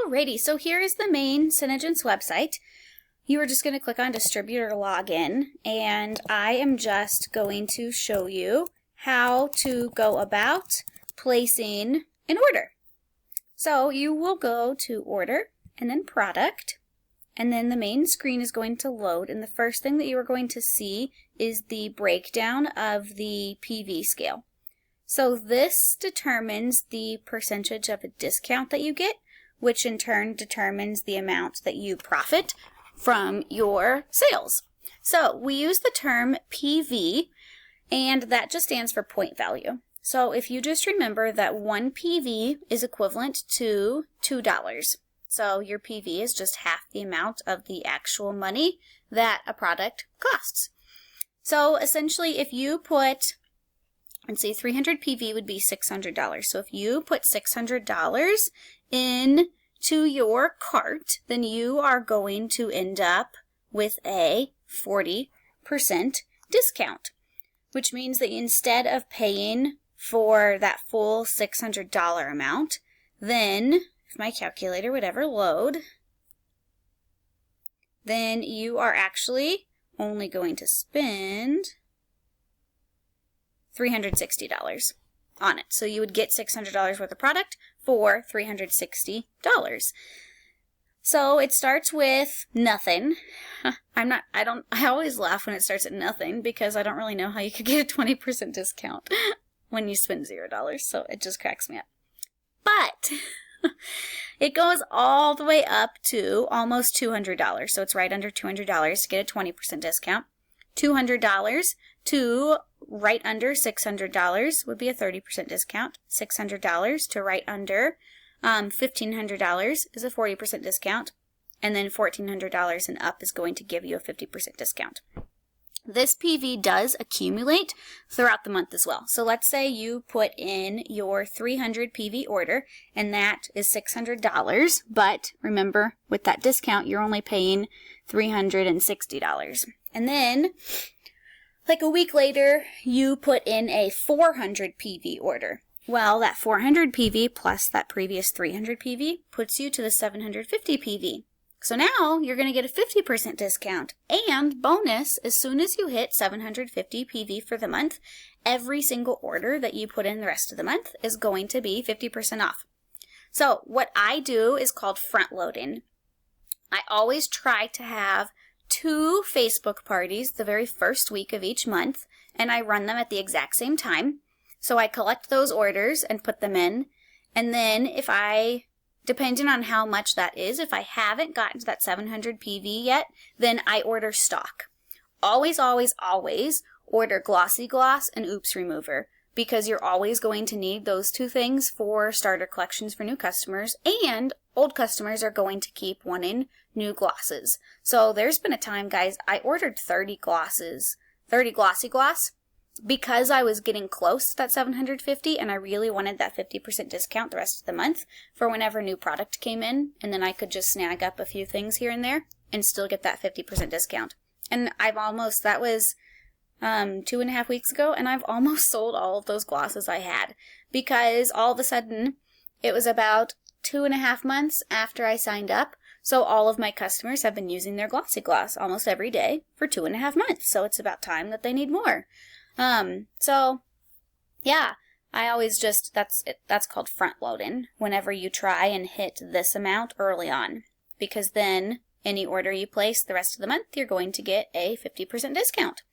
Alrighty, so here is the main Synergence website. You are just going to click on Distributor Login, and I am just going to show you how to go about placing an order. So you will go to Order, and then Product, and then the main screen is going to load, and the first thing that you are going to see is the breakdown of the PV scale. So this determines the percentage of a discount that you get, which in turn determines the amount that you profit from your sales. So we use the term PV, and that just stands for point value. So if you just remember that 1 PV is equivalent to $2. So your PV is just half the amount of the actual money that a product costs. So essentially if you put, let's see, 300 PV would be $600. So if you put $600 into your cart, then you are going to end up with a 40% discount, which means that instead of paying for that full $600 amount, then, if my calculator would ever load, then you are actually only going to spend $360 on it. So you would get $600 worth of product for $360. So it starts with nothing. I always laugh when it starts at nothing because I don't really know how you could get a 20% discount when you spend $0. So it just cracks me up. But it goes all the way up to almost $200. So it's right under $200 to get a 20% discount. $200 to right under $600 would be a 30% discount. $600 to right under $1,500 is a 40% discount. And then $1,400 and up is going to give you a 50% discount. This PV does accumulate throughout the month as well. So let's say you put in your 300 PV order, and that is $600. But remember, with that discount, you're only paying $360. And then, like a week later, you put in a 400 PV order. Well, that 400 PV plus that previous 300 PV puts you to the 750 PV. So now you're going to get a 50% discount. And bonus, as soon as you hit 750 PV for the month, every single order that you put in the rest of the month is going to be 50% off. So what I do is called front loading. I always try to have 2 Facebook parties the very first week of each month, and I run them at the exact same time. So I collect those orders and put them in, and then depending on how much that is, if I haven't gotten to that 700 PV yet, then I order stock. Always, always, always order Glossy Gloss and Oops Remover, because you're always going to need those 2 things for starter collections for new customers, and old customers are going to keep wanting new glosses. So there's been a time, guys, I ordered 30 Glossy Gloss, because I was getting close to that 750 and I really wanted that 50% discount the rest of the month for whenever new product came in, and then I could just snag up a few things here and there and still get that 50% discount. And that was 2.5 weeks ago, and I've almost sold all of those glosses I had, because all of a sudden it was about 2.5 months after I signed up. So all of my customers have been using their Glossy Gloss almost every day for 2.5 months. So it's about time that they need more. So yeah, I always that's called front loading whenever you try and hit this amount early on, because then any order you place the rest of the month, you're going to get a 50% discount.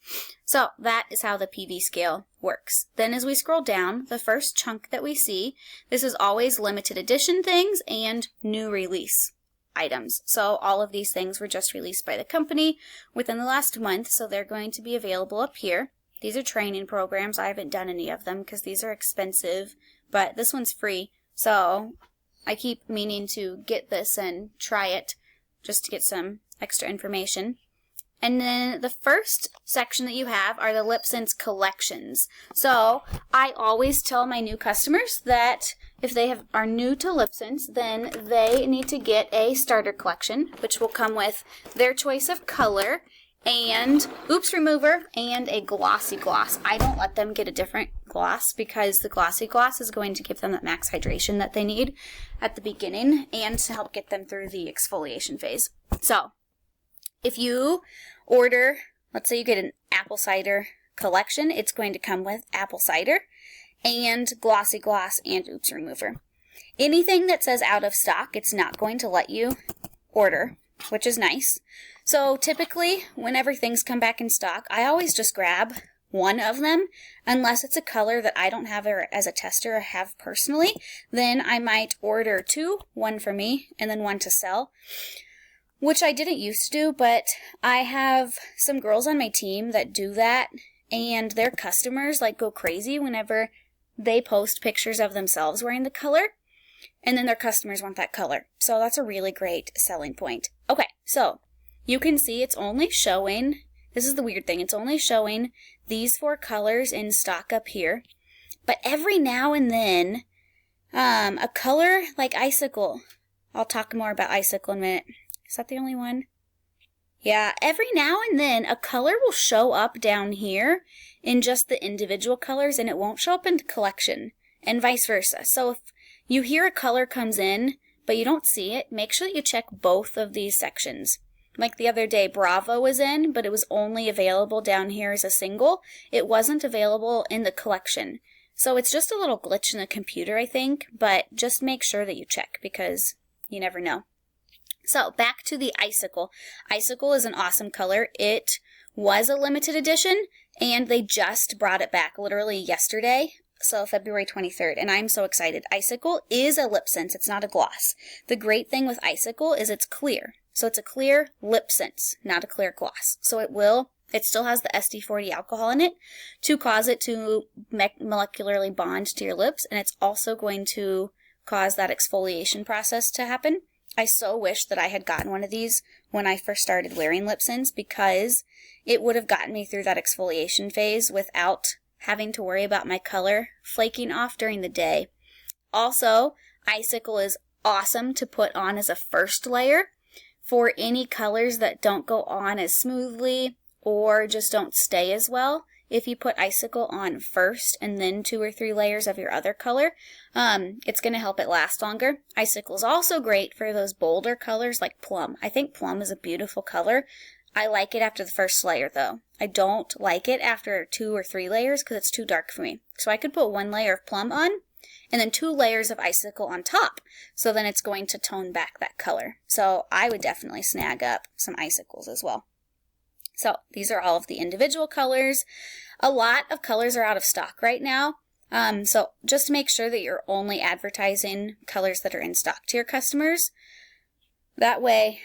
So that is how the PV scale works. Then as we scroll down, the first chunk that we see, this is always limited edition things and new release items. So all of these things were just released by the company within the last month, so they're going to be available up here. These are training programs. I haven't done any of them because these are expensive, but this one's free. So I keep meaning to get this and try it just to get some extra information. And then the first section that you have are the LipSense collections. So I always tell my new customers that if they are new to LipSense, then they need to get a starter collection, which will come with their choice of color and Oops Remover and a Glossy Gloss. I don't let them get a different gloss, because the glossy gloss is going to give them that max hydration that they need at the beginning and to help get them through the exfoliation phase. So if you order, let's say you get an apple cider collection, it's going to come with apple cider and glossy gloss and oops remover. Anything that says out of stock, it's not going to let you order, which is nice. So typically, whenever things come back in stock, I always just grab one of them, unless it's a color that I don't have as a tester or have personally. Then I might order two, one for me and then one to sell, which I didn't used to do, but I have some girls on my team that do that, and their customers like go crazy whenever they post pictures of themselves wearing the color, and then their customers want that color. So that's a really great selling point. Okay, so you can see it's only showing, this is the weird thing, it's only showing these 4 colors in stock up here. But every now and then, a color like Icicle, I'll talk more about Icicle in a minute. Is that the only one? Yeah, every now and then a color will show up down here in just the individual colors, and it won't show up in the collection, and vice versa. So if you hear a color comes in, but you don't see it, make sure that you check both of these sections. Like the other day, Bravo was in, but it was only available down here as a single. It wasn't available in the collection. So it's just a little glitch in the computer, I think, but just make sure that you check because you never know. So back to the Icicle. Icicle is an awesome color. It was a limited edition, and they just brought it back literally yesterday. So February 23rd, and I'm so excited. Icicle is a lip sense. It's not a gloss. The great thing with Icicle is it's clear. So it's a clear lip sense, not a clear gloss. So it still has the SD40 alcohol in it to cause it to molecularly bond to your lips, and it's also going to cause that exfoliation process to happen. I so wish that I had gotten one of these when I first started wearing lip sense, because it would have gotten me through that exfoliation phase without having to worry about my color flaking off during the day. Also, Icicle is awesome to put on as a first layer for any colors that don't go on as smoothly or just don't stay as well. If you put Icicle on first and then 2 or 3 layers of your other color, it's going to help it last longer. Icicle is also great for those bolder colors like plum. I think plum is a beautiful color. I like it after the first layer though. I don't like it after 2 or 3 layers because it's too dark for me. So I could put 1 layer of plum on and then 2 layers of Icicle on top. So then it's going to tone back that color. So I would definitely snag up some Icicles as well. So these are all of the individual colors. A lot of colors are out of stock right now. So just make sure that you're only advertising colors that are in stock to your customers. That way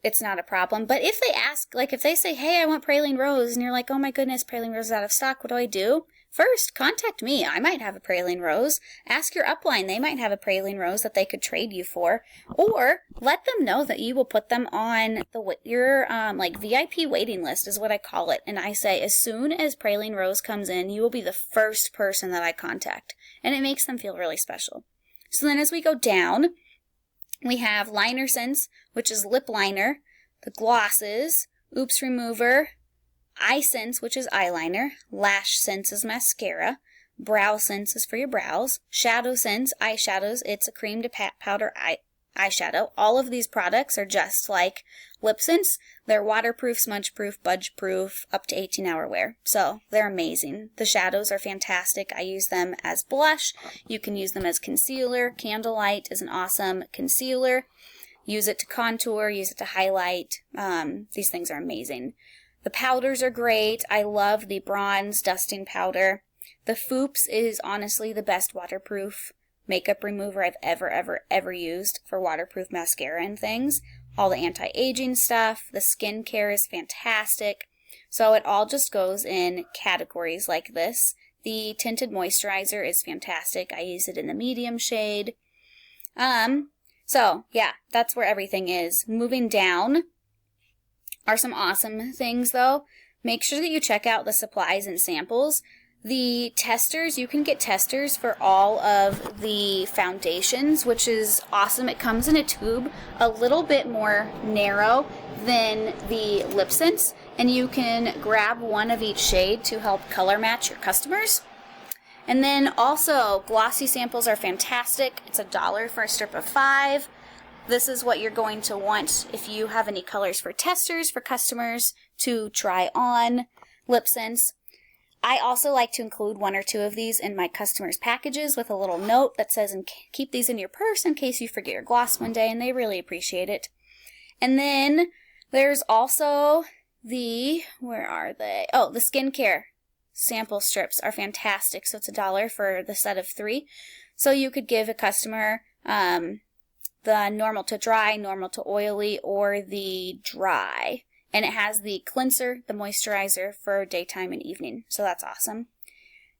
it's not a problem. But if they ask, like if they say, hey, I want praline rose, and you're like, oh my goodness, praline rose is out of stock, what do I do? First, contact me. I might have a praline rose. Ask your upline. They might have a praline rose that they could trade you for. Or let them know that you will put them on your like VIP waiting list is what I call it. And I say, as soon as praline rose comes in, you will be the first person that I contact. And it makes them feel really special. So then as we go down, we have liner scents, which is lip liner, the glosses, oops remover, eye sense, which is eyeliner, lash sense is mascara, brow sense is for your brows, shadow sense, eyeshadows, it's a cream to powder eyeshadow. All of these products are just like lip sense. They're waterproof, smudge-proof, budge-proof, up to 18-hour wear. So they're amazing. The shadows are fantastic. I use them as blush. You can use them as concealer. Candlelight is an awesome concealer. Use it to contour, use it to highlight. These things are amazing. The powders are great. I love the bronze dusting powder. The Foops is honestly the best waterproof makeup remover I've ever used for waterproof mascara and things. All the anti-aging stuff. The skincare is fantastic. So it all just goes in categories like this. The tinted moisturizer is fantastic. I use it in the medium shade. So yeah, that's where everything is. Moving down are some awesome things though. Make sure that you check out the supplies and samples. The testers, you can get testers for all of the foundations, which is awesome. It comes in a tube a little bit more narrow than the lip scents, and you can grab one of each shade to help color match your customers. And then also, glossy samples are fantastic. It's $1 for a strip of 5. This is what you're going to want if you have any colors for testers, for customers to try on lip scents. I also like to include 1 or 2 of these in my customers' packages with a little note that says, keep these in your purse in case you forget your gloss one day, and they really appreciate it. And then there's also where are they? Oh, the skincare sample strips are fantastic. So it's $1 for the set of 3. So you could give a customer the normal to dry, normal to oily, or the dry. And it has the cleanser, the moisturizer for daytime and evening. So that's awesome.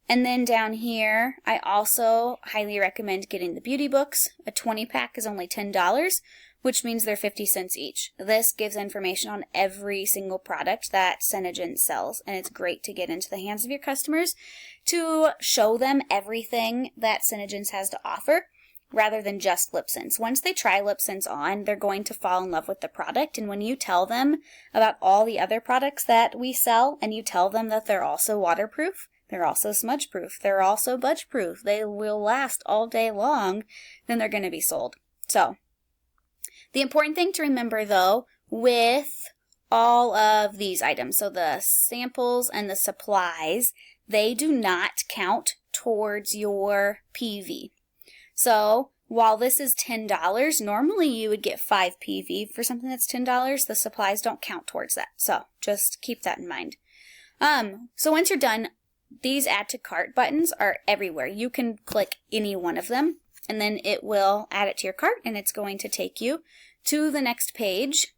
And then down here, I also highly recommend getting the beauty books. A 20-pack is only $10, which means they're 50 cents each. This gives information on every single product that Synergen sells, and it's great to get into the hands of your customers to show them everything that Synergen has to offer, rather than just lip scents. Once they try lip scents on, they're going to fall in love with the product, and when you tell them about all the other products that we sell, and you tell them that they're also waterproof, they're also smudge proof, they're also budge proof, they will last all day long, then they're going to be sold. So, the important thing to remember though, with all of these items, so the samples and the supplies, they do not count towards your PV. So, while this is $10, normally you would get 5 PV for something that's $10. The supplies don't count towards that. So, just keep that in mind. So once you're done, these add to cart buttons are everywhere. You can click any one of them, and then it will add it to your cart, and it's going to take you to the next page.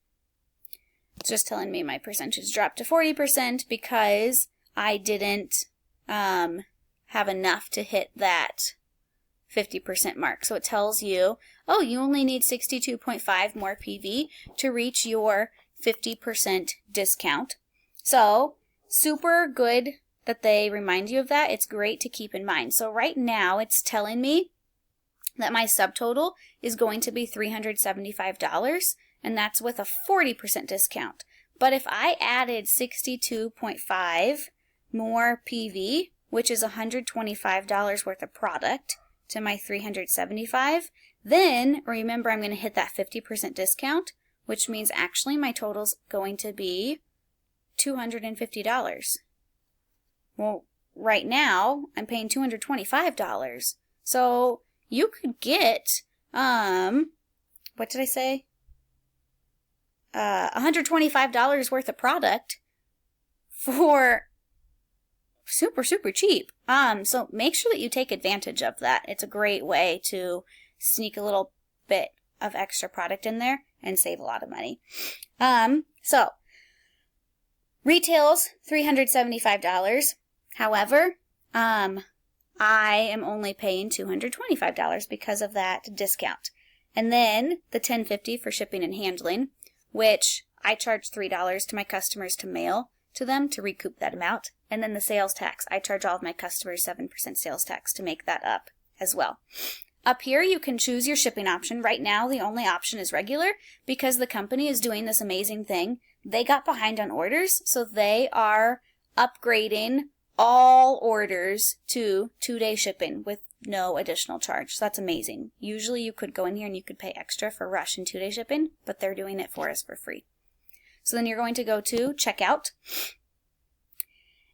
It's just telling me my percentage dropped to 40% because I didn't have enough to hit that 50% mark. So it tells you, oh, you only need 62.5 more PV to reach your 50% discount. So, super good that they remind you of that. It's great to keep in mind. So right now it's telling me that my subtotal is going to be $375, and that's with a 40% discount. But if I added 62.5 more PV, which is $125 worth of product, to my $375, then remember I'm going to hit that 50% discount, which means actually my total's going to be $250. Well, right now I'm paying $225. So you could get, what did I say? $125 worth of product for super, super cheap. So make sure that you take advantage of that. It's a great way to sneak a little bit of extra product in there and save a lot of money. So retails $375. However, I am only paying $225 because of that discount. And then the $10.50 for shipping and handling, which I charge $3 to my customers to mail to them to recoup that amount. And then the sales tax. I charge all of my customers 7% sales tax to make that up as well. Up here, you can choose your shipping option. Right now, the only option is regular because the company is doing this amazing thing. They got behind on orders, so they are upgrading all orders to 2-day shipping with no additional charge. So that's amazing. Usually you could go in here and you could pay extra for rush and 2-day shipping, but they're doing it for us for free. So then you're going to go to checkout.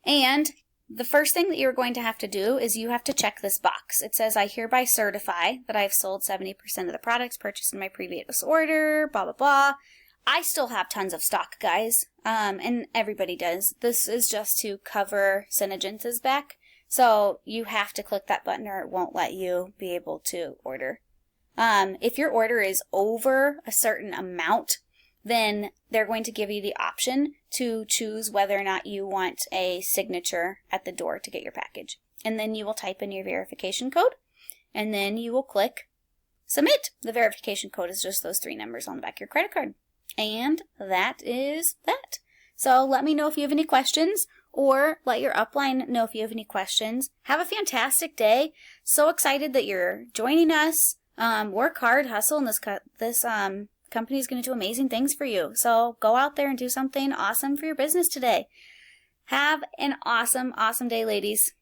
And the first thing that you're going to have to do is you have to check this box. It says, I hereby certify that I've sold 70% of the products purchased in my previous order, blah, blah, blah. I still have tons of stock, guys, and everybody does. This is just to cover Synergen's back, so you have to click that button or it won't let you be able to order. If your order is over a certain amount, then they're going to give you the option to choose whether or not you want a signature at the door to get your package. And then you will type in your verification code, and then you will click submit. The verification code is just those 3 numbers on the back of your credit card. And that is that. So let me know if you have any questions, or let your upline know if you have any questions. Have a fantastic day. So excited that you're joining us. Work hard, hustle, and this company is going to do amazing things for you. So go out there and do something awesome for your business today. Have an awesome, awesome day, ladies.